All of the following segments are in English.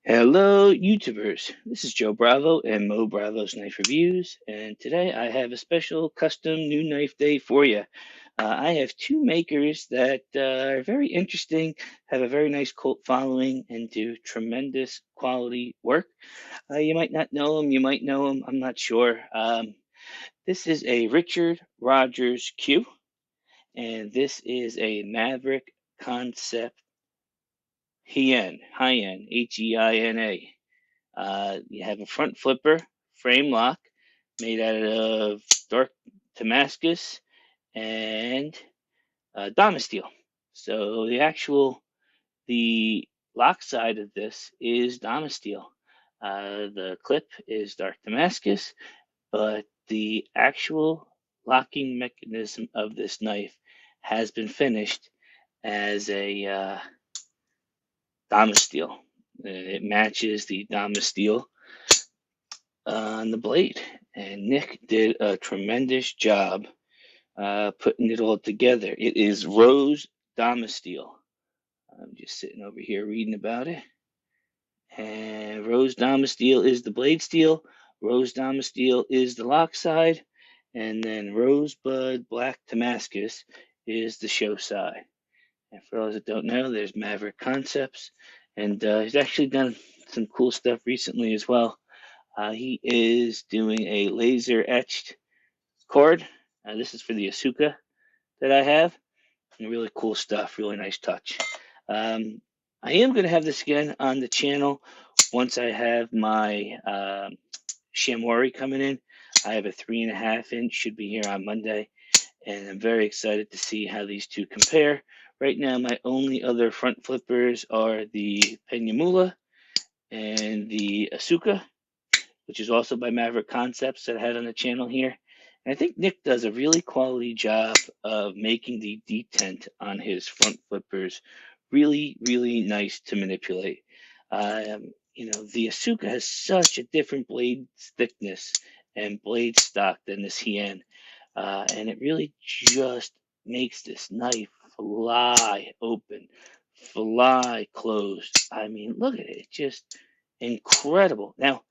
Hello, YouTubers. This is Joe Bravo and Mo Bravo's Knife Reviews, and today I have a special custom new knife day for you. I have two makers that are very interesting, have a very nice cult following, and do tremendous quality work. You might not know them, you might know them, I'm not sure. This is a Richard Rogers Q, and this is a Maverick Concept Heian, Heina. You have a front flipper frame lock made out of dark Damascus and Damasteel. So the lock side of this is Damasteel. The clip is dark Damascus, but the actual locking mechanism of this knife has been finished as a Damasteel. It matches the Damasteel on the blade. And Nick did a tremendous job putting it all together. It is Rose Damasteel. I'm just sitting over here reading about it. And Rose Damasteel is the blade steel. Rose Damasteel is the lock side. And then Rosebud Black Damascus is the show side. And for those that don't know, there's Maverick Concepts. And he's actually done some cool stuff recently as well. He is doing a laser etched cord. This is for the Asuka that I have. And really cool stuff, really nice touch. I am going to have this again on the channel once I have my Shamwari coming in. I have a 3.5 inch, should be here on Monday, and I'm very excited to see how these two compare. Right now, my only other front flippers are the Peñamula and the Asuka, which is also by Maverick Concepts that I had on the channel here. And I think Nick does a really quality job of making the detent on his front flippers really, really nice to manipulate. The Asuka has such a different blade thickness and blade stock than this Heian, and it really just makes this knife fly open, fly closed. I mean, look at it, it's just incredible. Now,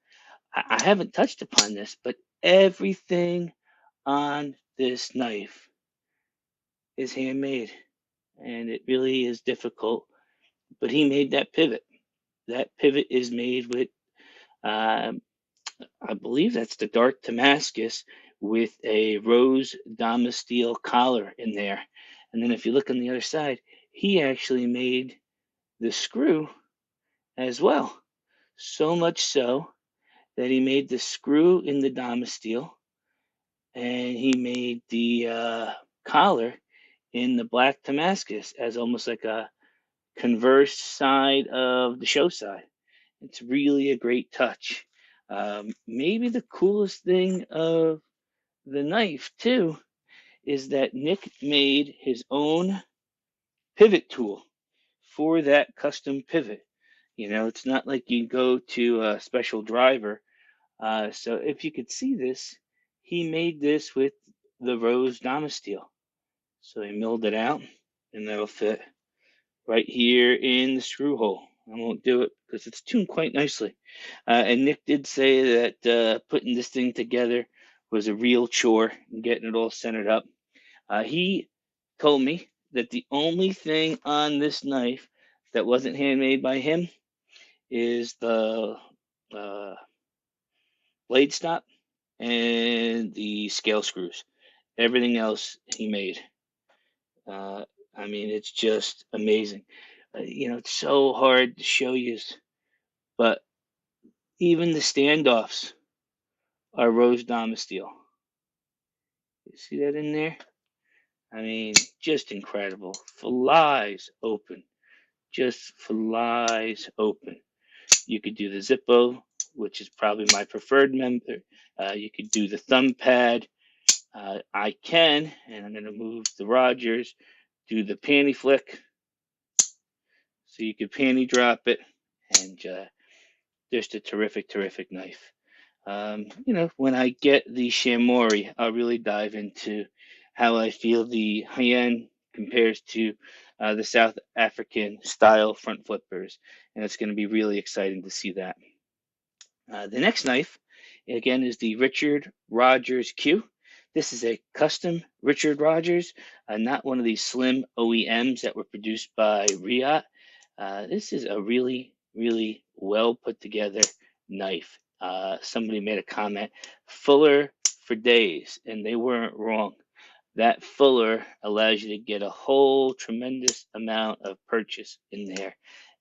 I haven't touched upon this, but everything on this knife is handmade, and it really is difficult. But he made that pivot. That pivot is made with, um, I believe that's the dark Damascus with a rose Damasteel collar in there. And then if you look on the other side, he actually made the screw as well. So much so that he made the screw in the Damasteel and he made the collar in the black Damascus as almost like a converse side of the show side. It's really a great touch. Maybe the coolest thing of the knife, too, is that Nick made his own pivot tool for that custom pivot. It's not like you go to a special driver. So if you could see this, he made this with the rose Damasteel. So he milled it out, and that'll fit right here in the screw hole. I won't do it because it's tuned quite nicely. And Nick did say that putting this thing together was a real chore and getting it all centered up. He told me that the only thing on this knife that wasn't handmade by him is the uh, blade stop and the scale screws. Everything else he made. I mean, it's just amazing. It's so hard to show you, but even the standoffs are rose Damasteel. You see that in there? I mean, just incredible. Flies open. Just flies open. You could do the Zippo, which is probably my preferred member. You could do the thumb pad. I can, and I'm going to move the Rogers, do the panty flick. So you could panty drop it, and just a terrific, terrific knife. When I get the Shamori, I'll really dive into how I feel the Heian compares to the South African style front flippers, and it's going to be really exciting to see that. The next knife, again, is the Richard Rogers Q. This is a custom Richard Rogers, not one of these slim OEMs that were produced by Riot. This is a really, really well put together knife. Somebody made a comment, fuller for days, and they weren't wrong. That fuller allows you to get a whole tremendous amount of purchase in there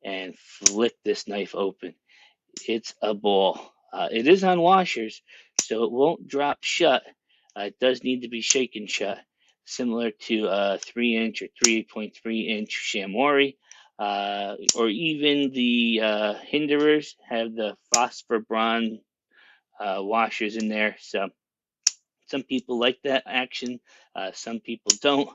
and flick this knife open. It's a ball. It is on washers, so it won't drop shut. It does need to be shaken shut, similar to a 3-inch or 3.3-inch Shamori, or even the Hinderers have the phosphor bronze washers in there. So some people like that action, some people don't.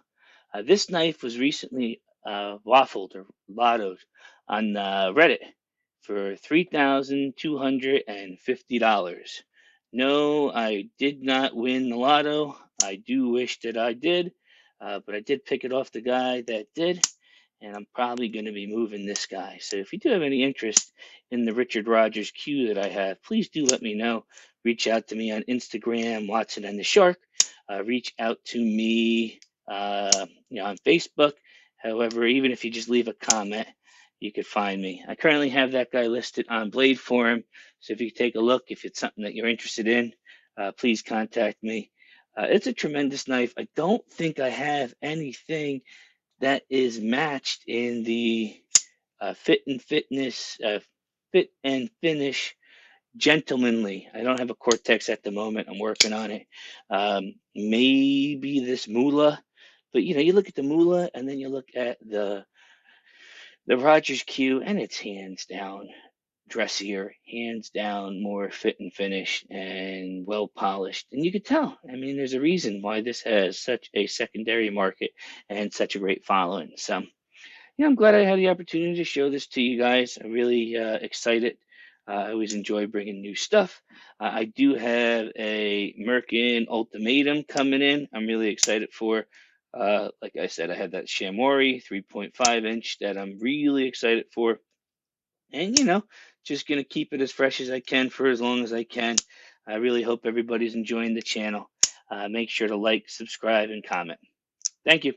This knife was recently waffled or lottoed on Reddit for $3,250. No, I did not win the lotto. I do wish that I did, but I did pick it off the guy that did, and I'm probably going to be moving this guy. So if you do have any interest in the Richard Rogers Q that I have, please do let me know. Reach out to me on Instagram, Watson and the Shark. Reach out to me, on Facebook. However, even if you just leave a comment, you could find me. I currently have that guy listed on Blade Forum, so if you take a look, if it's something that you're interested in, please contact me. It's a tremendous knife. I don't think I have anything that is matched in the fit and finish gentlemanly. I don't have a Cortex at the moment. I'm working on it. Maybe this Mula, but you look at the Mula and then you look at the Rogers Q, and it's hands down dressier, hands down more fit and finish and well polished. And you could tell. I mean, there's a reason why this has such a secondary market and such a great following. So I'm glad I had the opportunity to show this to you guys. I'm really excited. I always enjoy bringing new stuff. I do have a Merkin Ultimatum coming in. I'm really excited for. Like I said, I had that Shamori 3.5-inch that I'm really excited for. And, just going to keep it as fresh as I can for as long as I can. I really hope everybody's enjoying the channel. Make sure to like, subscribe, and comment. Thank you.